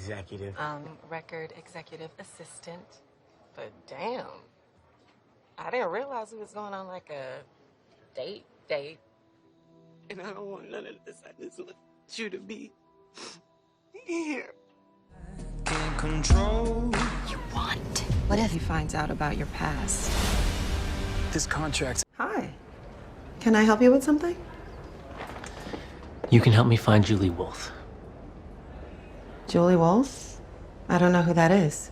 executive. Record executive assistant. But damn, I didn't realize we was going on like a date. And I don't want none of this. I just want you to be here. In control. You want? What if he finds out about your past? This contract. Hi. Can I help you with something? You can help me find Julie Wolfe. Julie Wolfe? I don't know who that is.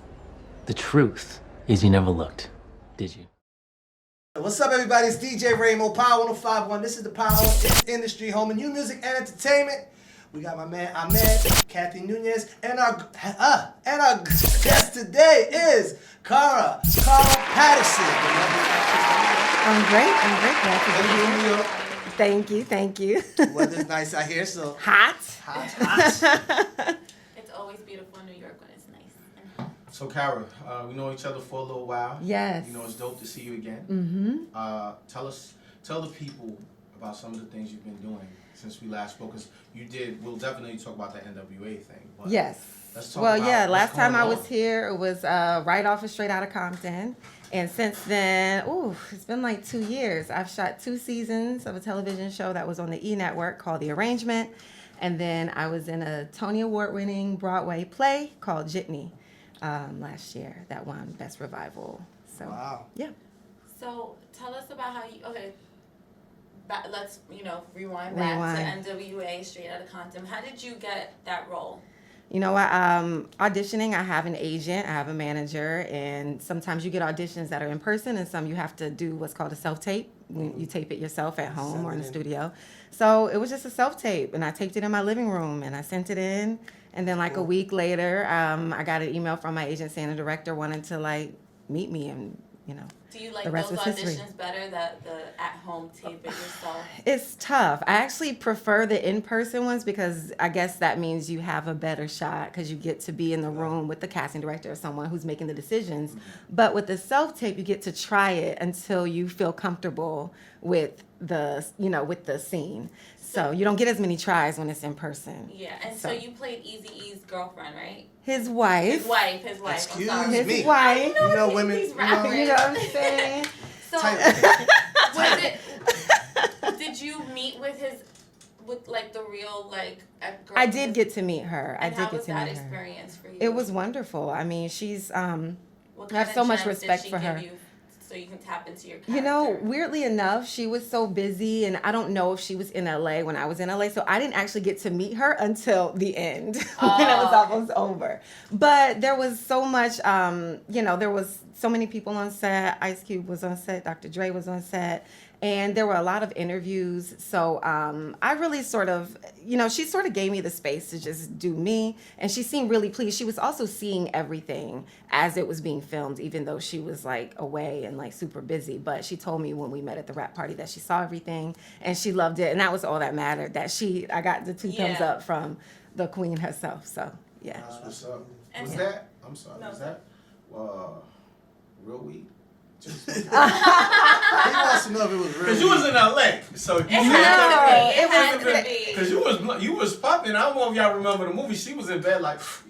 The truth is you never looked, did you? What's up, everybody? It's DJ REYMO, Power 105.1. This is the Power of Industry, home of new music and entertainment. We got my man Ahmed, Kathy Nunez, and our guest today is Carra Patterson. I'm great. Glad to be here. New York. Thank you. Weather's nice out here, so Hot. It's always beautiful in New York when it's nice and hot. So Carra, we know each other for a little while. Yes. You know, it's dope to see you again. Tell the people about some of the things you've been doing since we last spoke. Because we'll definitely talk about the N.W.A thing. But Yes. Let's talk Well, about yeah, what's last time going I was on. here, it was right off of Straight Outta Compton. And since then, it's been like 2 years. I've shot 2 seasons of a television show that was on the N.W.A called The Arrangement. And then I was in a Tony Award-winning Broadway play called Jitney last year. That won Best Revival. So, Wow. Yeah. So tell us about how you, let's, rewind back to N.W.A, Straight Outta Compton. How did you get that role? You know what? Auditioning, I have an agent, I have a manager, and sometimes you get auditions that are in person, and some you have to do what's called a self-tape. You tape it yourself at home or in the studio. So it was just a self-tape, and I taped it in my living room, and I sent it in. And then like a week later, I got an email from my agent saying the director wanted to meet me, and Do you like the rest those was history. auditions better, the at-home tape it yourself? It's tough. I actually prefer the in-person ones because I guess that means you have a better shot because you get to be in the room with the casting director or someone who's making the decisions. But with the self-tape, you get to try it until you feel comfortable with the scene. So you don't get as many tries when it's in person. Yeah, and so you played Eazy-E's girlfriend, right? His wife. His wife. Excuse I'm sorry. me. His wife. You know, women. He's You rapping. know, You know what I'm saying? So, did you meet with the real girl? I did get to meet her. And how was that experience for you? It was wonderful. I mean, she's What I have kind so of much gems respect did she for her. give you so you can tap into your character? Weirdly enough, she was so busy, and I don't know if she was in LA when I was in LA, so I didn't actually get to meet her until the end when it was almost over. But there was so much, there was so many people on set. Ice Cube was on set, Dr. Dre was on set, and there were a lot of interviews. So I really sort of, she sort of gave me the space to just do me, and she seemed really pleased. She was also seeing everything as it was being filmed, even though she was away and super busy. But she told me when we met at the rap party that she saw everything and she loved it, and that was all that mattered. That I got the 2 thumbs up from the queen herself. So yeah. That's what's up. Was that? I'm sorry. Was that real weed? He wants to know if it was real. Because you was in LA, so It had to be. because you was popping. I don't know if y'all remember the movie. She was in bed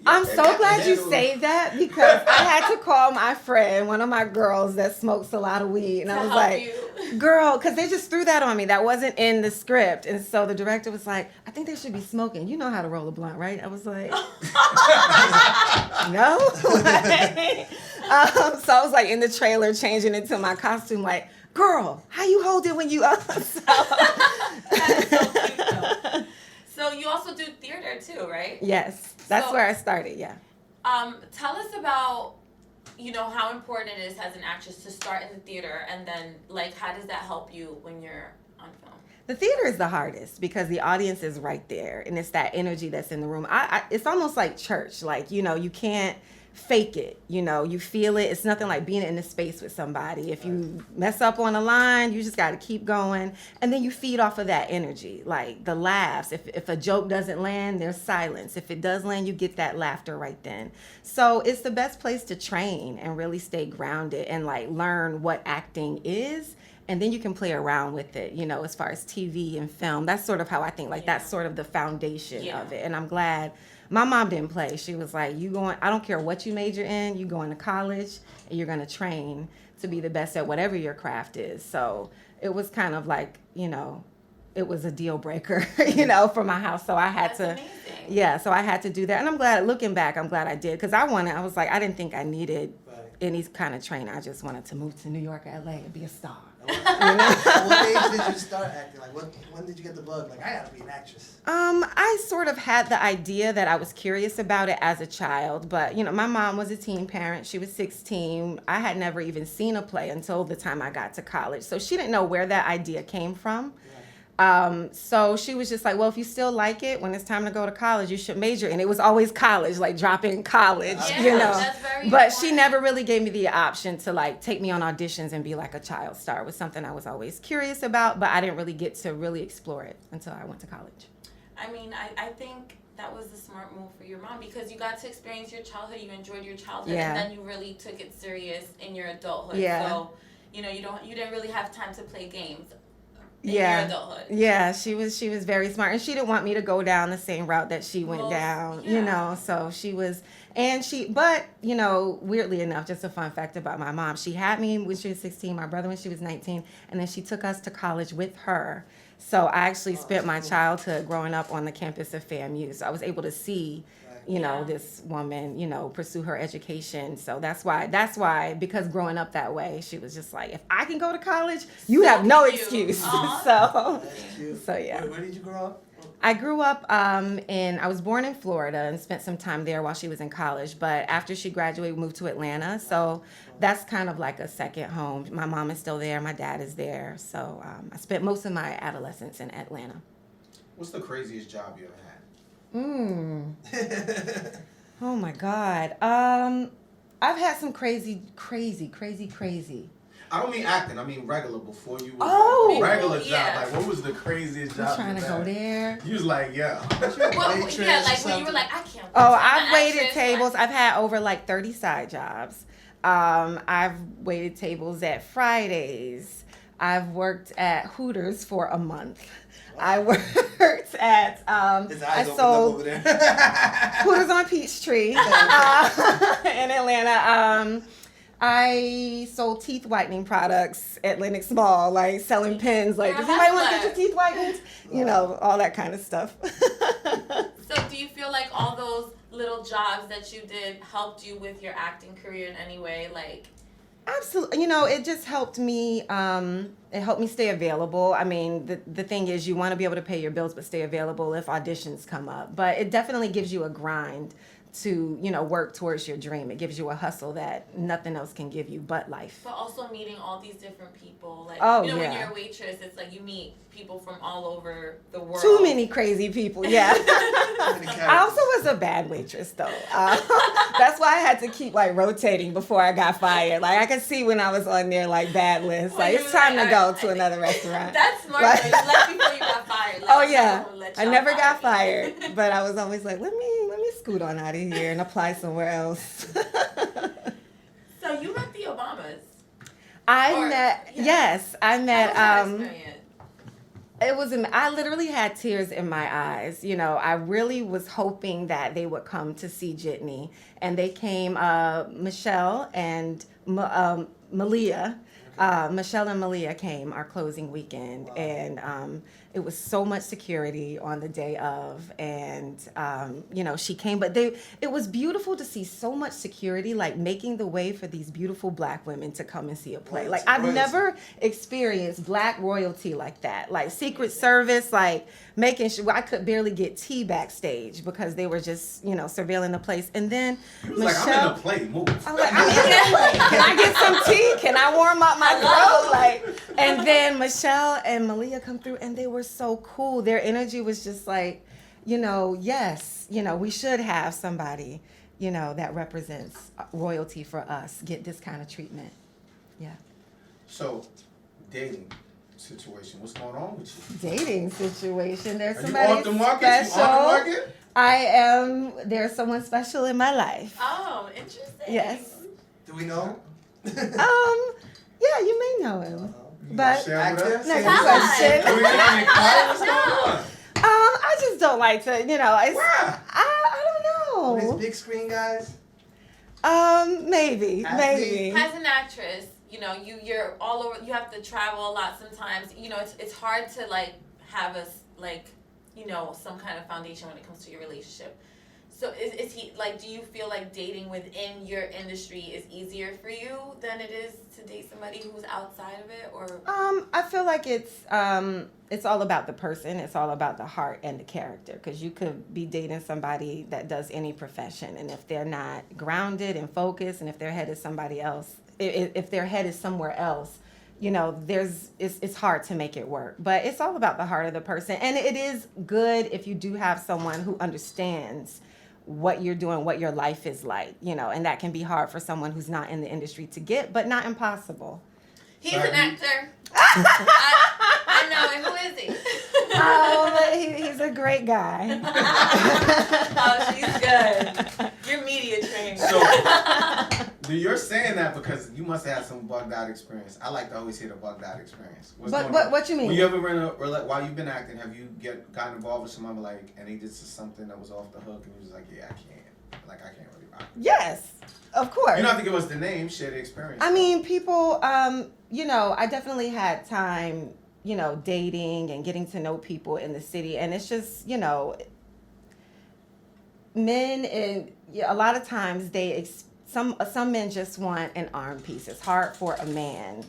I'm so glad you say that because I had to call my friend, one of my girls that smokes a lot of weed, and I was like, girl, because they just threw that on me. That wasn't in the script. And so the director was like, I think they should be smoking. You know how to roll a blunt, right? I was like, no. So I was in the trailer changing into my costume, girl, how you hold it when you up? That's so cute, though. So you also do theater too, right? Yes, that's where I started. Yeah. Tell us about how important it is as an actress to start in the theater, and then how does that help you when you're on film? The theater is the hardest because the audience is right there, and it's that energy that's in the room. It's almost like church. You can't fake it. You feel it. It's nothing like being in a space with somebody. If you mess up on a line, you just got to keep going, and then you feed off of that energy, the laughs. If a joke doesn't land, there's silence. If it does land, you get that laughter right then. So it's the best place to train and really stay grounded and learn what acting is. And then you can play around with it, as far as TV and film. That's sort of how I think, that's sort of the foundation of it. And I'm glad my mom didn't play. She was like, I don't care what you major in, you going to college and you're going to train to be the best at whatever your craft is. So it was kind of like, it was a deal breaker, for my house. So I had so I had to do that. And I'm glad, looking back, I'm glad I did. Because I was like, I didn't think I needed any kind of training. I just wanted to move to New York or LA and be a star. At what age did you start acting? Like, when did you get the bug? Like, I gotta be an actress. I sort of had the idea that I was curious about it as a child, but my mom was a teen parent. She was 16. I had never even seen a play until the time I got to college, so she didn't know where that idea came from. So she was just like, well, if you still like it, when it's time to go to college, you should major. And it was always college, like dropping college, That's very But important. she never really gave me the option to like take me on auditions and be like a child star. It was something I was always curious about, but I didn't really get to really explore it until I went to college. I mean, I think that was the smart move for your mom because you got to experience your childhood, you enjoyed your childhood, and then you really took it serious in your adulthood. Yeah. So, you didn't really have time to play games. In your adulthood. Yeah, she was very smart, and she didn't want me to go down the same route that she went down, so she was, but weirdly enough, just a fun fact about my mom, she had me when she was 16, my brother when she was 19, and then she took us to college with her. So I actually spent my childhood growing up on the campus of FAMU, so I was able to see this woman, pursue her education. So that's why, because growing up that way, she was just like, if I can go to college, you have no excuse. So yeah. Where did you grow up? I grew up I was born in Florida and spent some time there while she was in college. But after she graduated, we moved to Atlanta. So that's kind of like a second home. My mom is still there. My dad is there. So I spent most of my adolescence in Atlanta. What's the craziest job you ever had? Oh my God. I've had some crazy. I don't mean acting. I mean regular. Before you was regular job. Like, what was the craziest job? I'm trying to go there. You was like, yeah. When you were like, I can't. I've waited tables. I've had over like 30 side jobs. I've waited tables at Fridays. I've worked at Hooters for a month. I worked at I sold over there. Hooters on Peachtree in Atlanta. I sold teeth whitening products at Lenox Mall, like selling pens. Like, does anybody want to get your teeth whitened? All that kind of stuff. So, do you feel like all those little jobs that you did helped you with your acting career in any way? Like, absolutely. It just helped me. It helped me stay available. I mean, the thing is, you want to be able to pay your bills, but stay available if auditions come up. But it definitely gives you a grind to, work towards your dream. It gives you a hustle that nothing else can give you but life. But also meeting all these different people. Like, when you're a waitress, it's like you meet people from all over the world. Too many crazy people, yeah. I also was a bad waitress, though. That's why I had to keep, rotating before I got fired. Like, I could see when I was on their, bad list. Like, it's time to go to another restaurant. That's smart. You left before you got fired. I never got fired. But I was always like, let me scoot on out of here and apply somewhere else. So you met the Obamas. I met. How was that experience? I literally had tears in my eyes. I really was hoping that they would come to see Jitney, and they came. Michelle and Malia. Michelle and Malia came our closing weekend, and it was so much security on the day of, and she came, but it was beautiful to see so much security, making the way for these beautiful Black women to come and see a play. I've never experienced Black royalty like that, Secret Service, making sure I could barely get tea backstage because they were just surveilling the place. And then Michelle, I'm in the play, move. I'm like, I'm in the play. Can I get some tea? Can I warm up my throat? And then Michelle and Malia come through, and they were so cool. Their energy was just yes, we should have somebody, that represents royalty for us, get this kind of treatment. Yeah. So, dating situation, what's going on with you? Dating situation. There's Are somebody you off the market? special. You off the market? I am. There's someone special in my life. Oh, interesting. Yes. Do we know? Yeah, you may know him. But Share with us? next question. Are we getting quiet? What's going on? I just don't like to, it's. Why? I don't know. With his big screen guys? Maybe. As an actress, you know, you're all over. You have to travel a lot sometimes. You know, it's hard to like have some kind of foundation when it comes to your relationship. So is he like? Do you feel like dating within your industry is easier for you than it is to date somebody who's outside of it, or? I feel like it's all about the person. It's all about the heart and the character. Because you could be dating somebody that does any profession, and if they're not grounded and focused, and if their head is somebody else, if their head is somewhere else, you know, it's hard to make it work. But it's all about the heart of the person, and it is good if you do have someone who understands what you're doing, what your life is like, you know, and that can be hard for someone who's not in the industry to get, but not impossible. He's an actor. I know him. Who is he? He's a great guy. Oh, she's good. You're media trained. So, you're saying that because you must have had some bugged out experience. I like to always hear the bugged out experience. What you mean? When you ever while you've been acting, have you gotten involved with somebody like, and he did something that was off the hook, and you was like, yeah, I can't really rock. Yes, of course. You don't have to give us the name, share the experience. I mean, people, you know, I definitely had time, you know, dating and getting to know people in the city, and it's just, you know, men and a lot of times some men just want an arm piece. It's hard for a man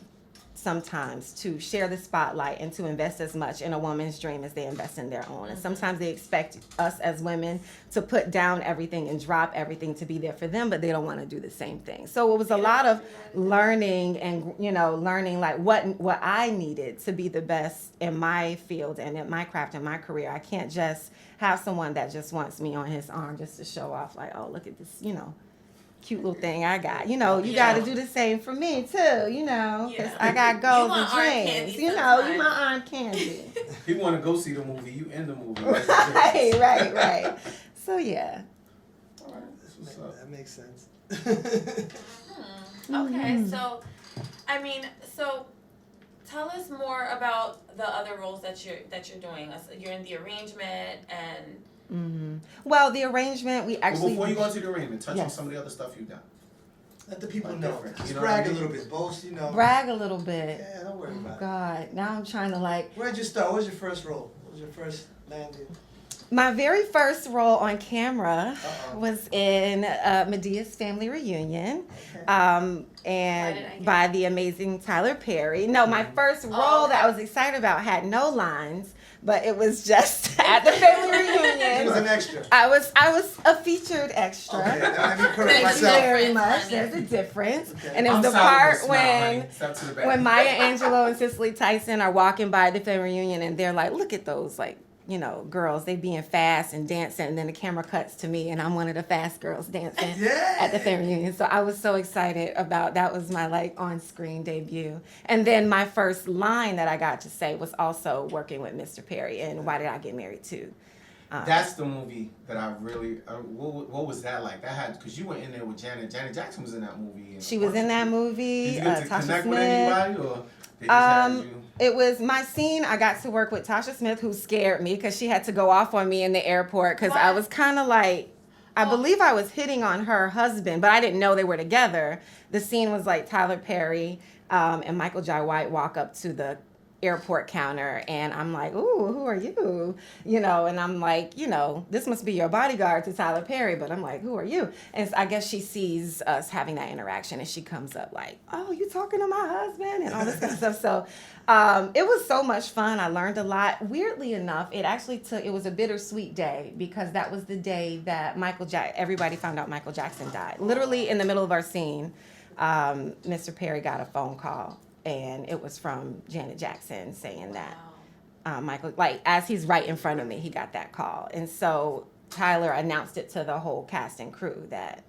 sometimes to share the spotlight and to invest as much in a woman's dream as they invest in their own. And sometimes they expect us as women to put down everything and drop everything to be there for them, but they don't want to do the same thing. So it was a lot of learning and, you know, learning like what I needed to be the best in my field and in my craft and my career. I can't just have someone that just wants me on his arm just to show off like, oh, look at this, you know, cute little thing I got. You know, you got to do the same for me too, you know, because I got goals and dreams. You know, you my arm candy. He want to go see the movie, you in the movie. Right. So yeah. All right, that's what's up. That makes sense. Okay, so, I mean, tell us more about the other roles that you're doing. You're in the arrangement and. Mm-hmm. Well, the arrangement we actually. Well, before you go into the arrangement, touch on some of the other stuff you've done. Let the people know. Just you know brag what I mean? a little bit, boast. You know. Brag a little bit. Yeah, don't worry about it. God, now I'm trying to like. Where'd you start? What was your first role? What was your first landing? My very first role on camera was in Medea's Family Reunion, and by the amazing Tyler Perry. No, my first role that I was excited about had no lines, but it was just at the family reunion. She was an extra. I was a featured extra. Okay, let me correct Thank you myself. very much. There's a difference, and it was I'm the sorry, part smile, honey. when Maya Angelou and Cicely Tyson are walking by the family reunion, and they're like, "Look at those like." You know, girls, they being fast and dancing, and then the camera cuts to me, and I'm one of the fast girls dancing at the family reunion. So I was so excited about that. Was my like on-screen debut, and then my first line that I got to say was also working with Mr. Perry and Why Did I Get Married Too? That's the movie that I really. What was that like? That had because you were in there with Janet. Janet Jackson was in that movie. She was in that movie. Did you get to Tasha connect Smith. with anybody, or they just had you? It was my scene. I got to work with Tasha Smith, who scared me because she had to go off on me in the airport because I was kind of like, I believe I was hitting on her husband, but I didn't know they were together. The scene was like Tyler Perry and Michael Jai White walk up to the airport counter, and I'm like, ooh, who are you? You know, and I'm like, you know, this must be your bodyguard to Tyler Perry, but I'm like, who are you? And I guess she sees us having that interaction, and she comes up like, oh, you talking to my husband? And all this kind of stuff. So it was so much fun. I learned a lot. Weirdly enough, it was a bittersweet day because that was the day that everybody found out Michael Jackson died. Literally in the middle of our scene, Mr. Perry got a phone call. And it was from Janet Jackson saying that Michael, like as he's right in front of me, he got that call. And so Tyler announced it to the whole cast and crew that,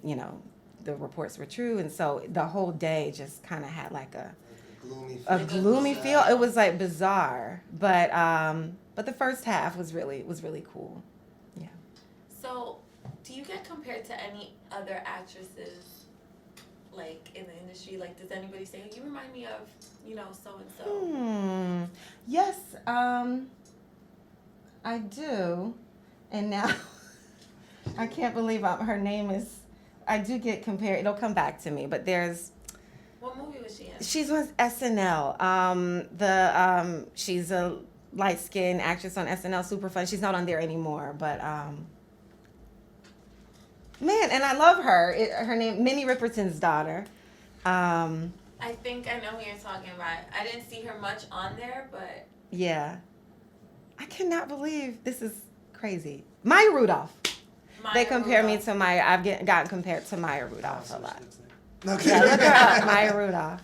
you know, the reports were true. And so the whole day just kind of had like a gloomy feel. It was like bizarre, but the first half was really cool. Yeah. So, do you get compared to any other actresses? Like in the industry, like does anybody say you remind me of, you know, so and so? Yes, I do, and now I can't believe her name is. I do get compared. It'll come back to me, but there's. What movie was she in? She's on SNL. She's a light-skinned actress on SNL. Super fun. She's not on there anymore, but man, and I love her. Her name, Minnie Riperton's daughter. I think I know who you're talking about. I didn't see her much on there, but Yeah. I cannot believe this is crazy. Maya Rudolph. They compare me to Maya. I've gotten compared to Maya Rudolph a lot. Okay. Yeah, look her up, Maya Rudolph.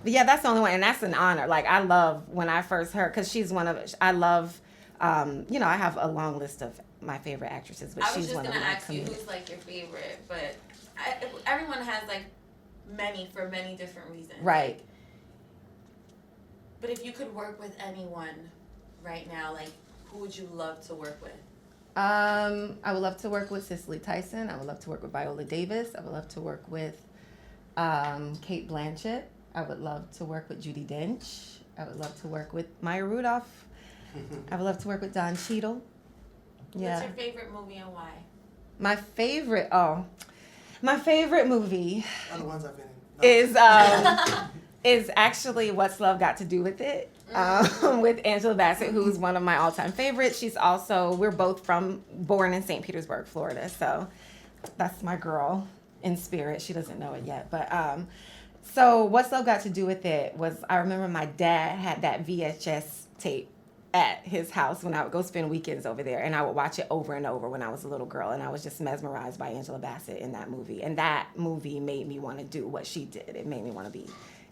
But yeah, that's the only one, and that's an honor. Like, I love when I first heard, because she's one of, I love, I have a long list of my favorite actresses, but I was she's just one of gonna my ask you who's like your favorite, but everyone has like many for many different reasons. Right. But if you could work with anyone right now, like who would you love to work with? I would love to work with Cicely Tyson. I would love to work with Viola Davis. I would love to work with Kate Blanchett. I would love to work with Judi Dench. I would love to work with Maya Rudolph. I would love to work with Don Cheadle. Yeah. What's your favorite movie and why? My favorite movie All the ones I've been in. No. is actually What's Love Got to Do with It, with Angela Bassett, who's one of my all-time favorites. She's also, we're both born in St. Petersburg, Florida, so that's my girl in spirit. She doesn't know it yet, but so What's Love Got to Do with It was, I remember my dad had that VHS tape at his house when I would go spend weekends over there, and I would watch it over and over when I was a little girl, and I was just mesmerized by Angela Bassett in that movie, and that movie made me want to do what she did. It made me want to be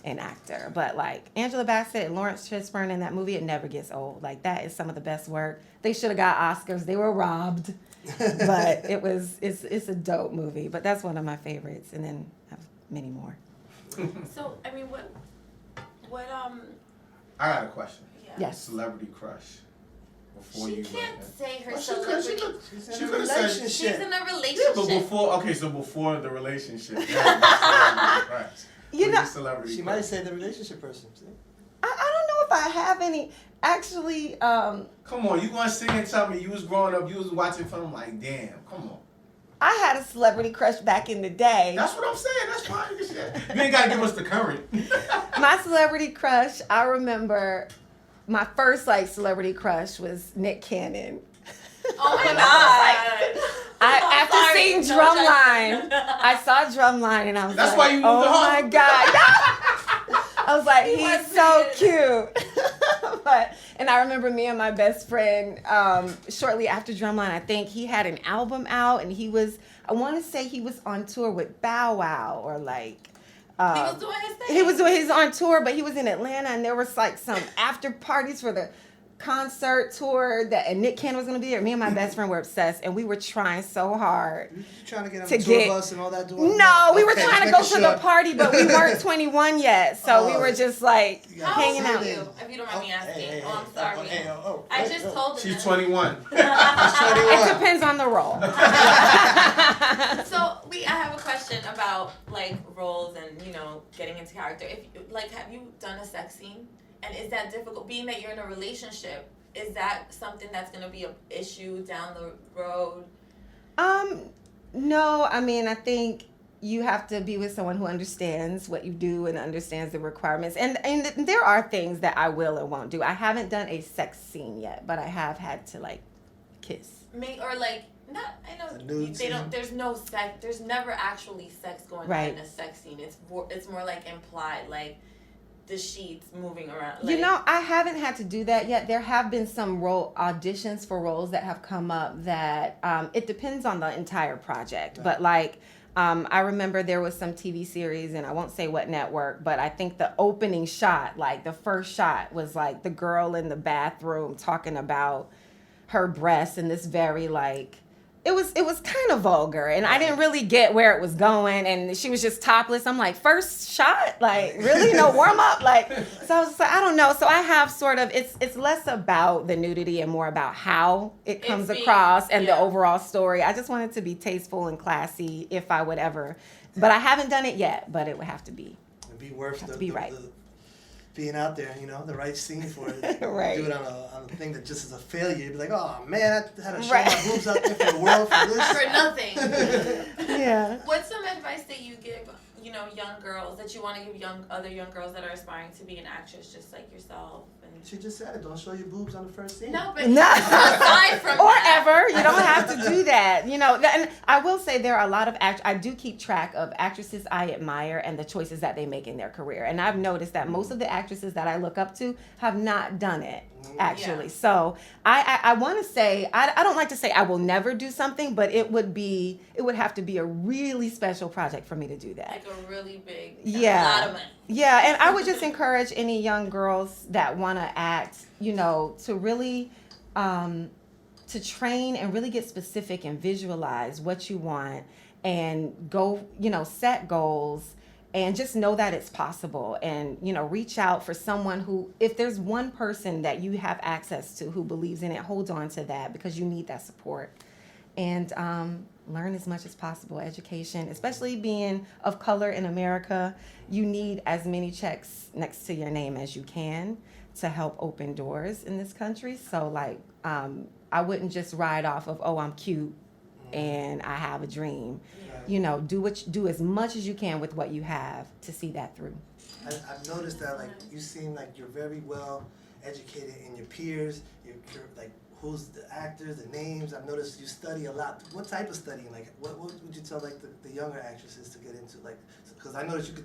an actor. But like Angela Bassett and Lawrence Fishburne in that movie, it never gets old. Like, that is some of the best work. They should have got Oscars. They were robbed, but it's a dope movie. But that's one of my favorites, and then I have many more. So I mean, what I got a question. Yeah. Yes. Celebrity crush. Before She you can't went say her Well, celebrity. She's She in a could've said- relationship. She's in a Yeah, relationship. but before the relationship. Yeah, celebrity crush. You Who's know- your celebrity She crush? might say the relationship person. See? I don't know if I have any. Actually, Come on, you gonna sing and tell me you was growing up, you was watching film like, damn, come on. I had a celebrity crush back in the day. That's what I'm saying. That's fine. You ain't gotta give us the current. My celebrity crush, I remember my first celebrity crush was Nick Cannon. Oh my When god. after seeing Drumline, I saw Drumline and I was That's like, why you moved oh to my Harlem. God. I was like, He he's was so big. cute. And I remember me and my best friend, shortly after Drumline, I think he had an album out, and I want to say he was on tour with Bow Wow, or like, He was doing his thing. he was on tour, but he was in Atlanta, and there was some after parties for the concert tour and Nick Cannon was going to be there. Me and my best friend were obsessed, and we were trying so hard. You trying to get on To the tour get- bus and all that? No, we were Okay, trying to just go to making the sure. party, but we weren't 21 yet, so we Oh. were just You gotta hanging How out. old are you, if you don't mind me asking? Oh, I'm sorry. I just Hey, told him. She's 21. It 21. depends on the role. So I have a question about roles and getting into character. If have you done a sex scene? And is that difficult? Being that you're in a relationship, is that something that's gonna be an issue down the road? No, I mean, I think you have to be with someone who understands what you do and understands the requirements. And there are things that I will and won't do. I haven't done a sex scene yet, but I have had to kiss. Not. I know A nude they don't. scene? There's no sex. There's never actually sex going Right. on in a sex scene. It's more implied, the sheets moving around. I haven't had to do that yet. There have been some auditions for roles that have come up that it depends on the entire project. Right. But I remember there was some TV series, and I won't say what network, but I think the opening shot, the first shot was the girl in the bathroom talking about her breasts and this very it was kind of vulgar, and I didn't really get where it was going, and she was just topless. I'm like, first shot? Really? No warm up? So I was just I don't know. So I have sort of, it's less about the nudity and more about how it comes across and the overall story. I just want it to be tasteful and classy if I would ever, but I haven't done it yet, but it would have to be. And be worth Have the, to be the, right. being out there, you know, the right scene for it. Right. Do it on a thing that just is a failure. You'd be like, oh man, I had to show Right. my boobs out there for the world for this. For nothing. Yeah. What's some advice that you give, you know, young girls that you want to give other young girls that are aspiring to be an actress just like yourself? And She just said it. Don't show your boobs on the first scene. no, but No. aside from Or that, ever. You don't have to do that. You know, and I will say there are a lot of I do keep track of actresses I admire and the choices that they make in their career. And I've noticed that most of the actresses that I look up to have not done it, actually. Yeah. So I want to say, I don't like to say I will never do something, but it would have to be a really special project for me to do that. like a really big, Yeah. a lot of money. Yeah, and I would just encourage any young girls that want to act, you know, to really to train and really get specific and visualize what you want and go, you know, set goals and just know that it's possible and, you know, reach out for someone who, if there's one person that you have access to who believes in it, hold on to that because you need that support. And learn as much as possible. Education, especially being of color in America, you need as many checks next to your name as you can to help open doors in this country. So like, I wouldn't just ride off of, oh, I'm cute and I have a dream. You know, do as much as you can with what you have to see that through. I've noticed that, like, you seem like you're very well educated in your peers. You're like, who's the actors, the names. I've noticed you study a lot. What type of studying? Like, what would you tell, like, the younger actresses to get into? Like, because I noticed you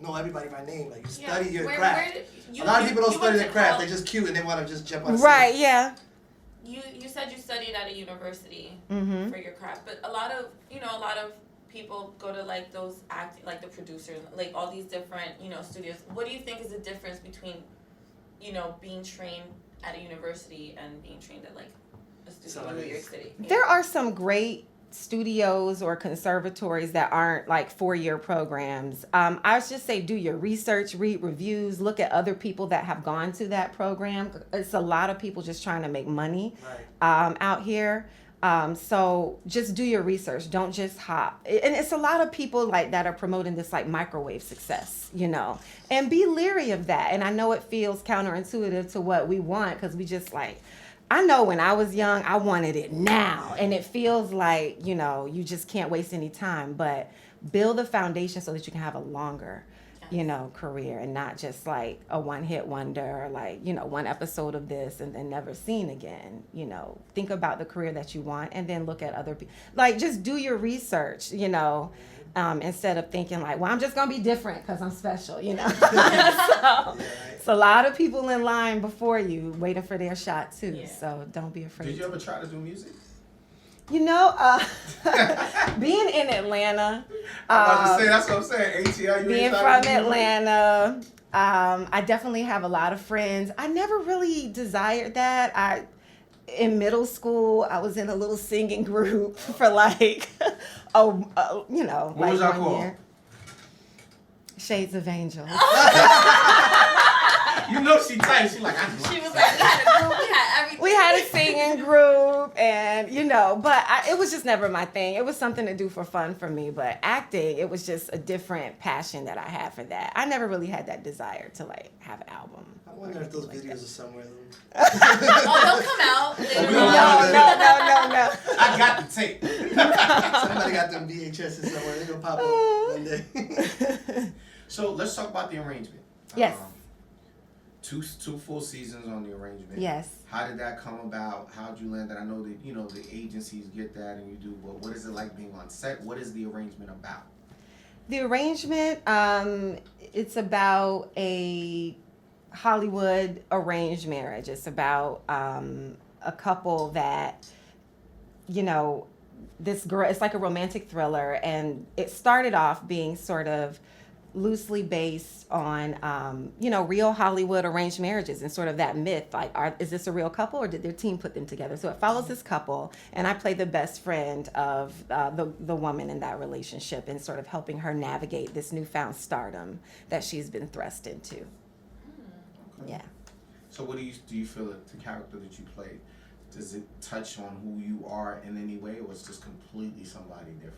know everybody by name. Like, you study your craft. A lot of people don't study their craft. They're just cute and they want to just jump on the Right, scene. yeah. You said you studied at a university Mm-hmm. for your craft, but a lot of people go to like those like the producers, like all these different, you know, studios. What do you think is the difference between, you know, being trained at a university and being trained at like a studio in New York City? There are some great studios or conservatories that aren't like 4-year programs. I would just say do your research, read reviews, look at other people that have gone to that program. It's a lot of people just trying to make money out here. So just do your research. Don't just hop. And it's a lot of people like that are promoting this like microwave success, you know, and be leery of that. And I know it feels counterintuitive to what we want because we just like, I know when I was young, I wanted it now. And it feels like, you know, you just can't waste any time, but build a foundation so that you can have a longer, you know, career and not just like a one-hit wonder or like, you know, one episode of this and then never seen again. You know, think about the career that you want and then look at other people. Like, just do your research, you know, instead of thinking like, well, I'm just going to be different because I'm special, you know. It's a lot of people in line before you waiting for their shot too. Yeah. So don't be afraid. Did you ever try to do music? You know, being in Atlanta. I'm about to say, that's what I'm saying. ATL, being from Atlanta, I definitely have a lot of friends. I never really desired that. In middle school, I was in a little singing group for like, you know, what like was that 1 called? year. Shades of Angels. You know she tight. She like, She was like, we had a group, we had everything. We had a singing group, and you know, but it was just never my thing. It was something to do for fun for me, but acting, it was just a different passion that I had for that. I never really had that desire to like have an album. I wonder if those videos are somewhere. Oh, they'll come out later on. No. I got the tape. Somebody got them VHSs somewhere. They're going to pop up one day. So let's talk about the arrangement. Yes. Two full seasons on the arrangement. Yes. How did that come about? How did you land that? I know that, you know, the agencies get that and you do, but what is it like being on set? What is the arrangement about? The arrangement, it's about a Hollywood arranged marriage. It's about a couple that, you know, this girl, it's like a romantic thriller, and it started off being sort of loosely based on, you know, real Hollywood arranged marriages and sort of that myth, like, is this a real couple or did their team put them together? So it follows this couple, and I play the best friend of the woman in that relationship and sort of helping her navigate this newfound stardom that she's been thrust into. Okay. Yeah. So what do you feel that the character that you play, does it touch on who you are in any way, or it's just completely somebody different?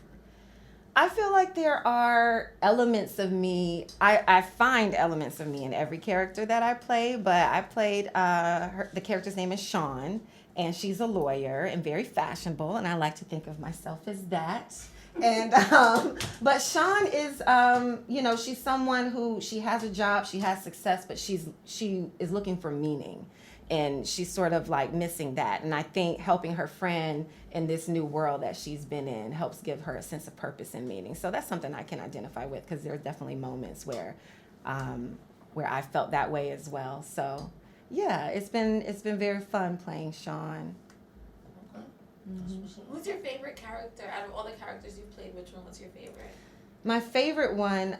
I feel like there are elements of me. I find elements of me in every character that I play, but I played the character's name is Sean, and she's a lawyer and very fashionable, and I like to think of myself as that. And but Sean is she's someone who she has a job, she has success, but she is looking for meaning, and she's sort of like missing that. And I think helping her friend in this new world that she's been in helps give her a sense of purpose and meaning. So that's something I can identify with, because there's definitely moments where I felt that way as well. So yeah, it's been very fun playing Sean. Who's your favorite character out of all the characters you've played? Which one was your favorite? My favorite one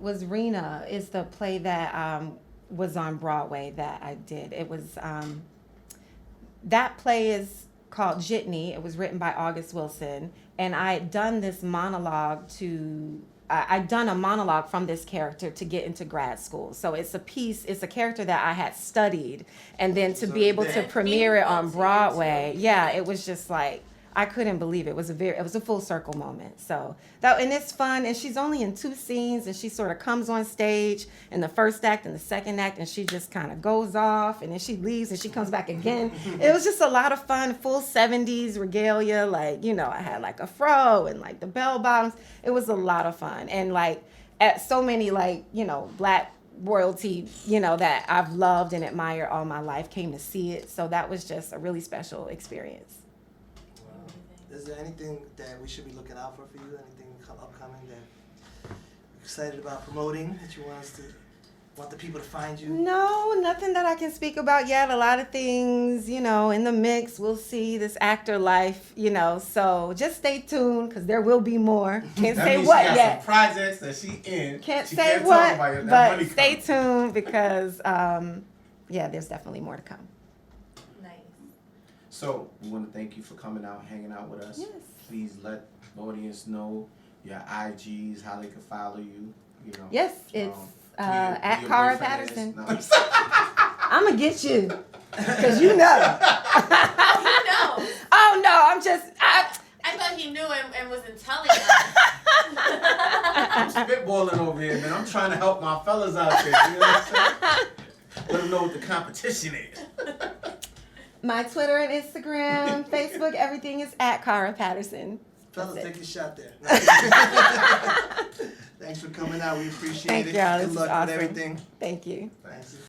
was Rena. Is the play that was on Broadway that I did. It was that play is called Jitney. It was written by August Wilson, and I had done this monologue I'd done a monologue from this character to get into grad school. So it's a character that I had studied, and then to be able to premiere it on Broadway, yeah, it was just like, I couldn't believe it. It was a full circle moment. So and it's fun, and she's only in 2 scenes, and she sort of comes on stage in the first act and the second act, and she just kind of goes off, and then she leaves and she comes back again. It was just a lot of fun, full 70s regalia, like, I had like a fro and like the bell bottoms. It was a lot of fun, and like at so many like, Black royalty, that I've loved and admired all my life came to see it. So that was just a really special experience. Is there anything that we should be looking out for you? Anything upcoming that you're excited about promoting that you want the people to find you? No, nothing that I can speak about yet. A lot of things, in the mix. We'll see this actor life, So just stay tuned, because there will be more. Can't say what yet. Some projects that she in. Can't she say can't what, talk about it. but stay tuned, because there's definitely more to come. So, we want to thank you for coming out, hanging out with us. Yes. Please let the audience know your IGs, how they can follow you. Yes, it's at your Carra boyfriend Patterson. No. I'm going to get you, because you know. No. Oh, no, I'm just... I thought he knew and wasn't telling us. I'm spitballing over here, man. I'm trying to help my fellas out there. You know what I'm saying? Let them know what the competition is. My Twitter and Instagram, Facebook, everything is at Carra Patterson. Fellas, take a shot there. Thanks for coming out. We appreciate it. Thank y'all. Good This luck is awesome. with everything. Thank you. Thanks.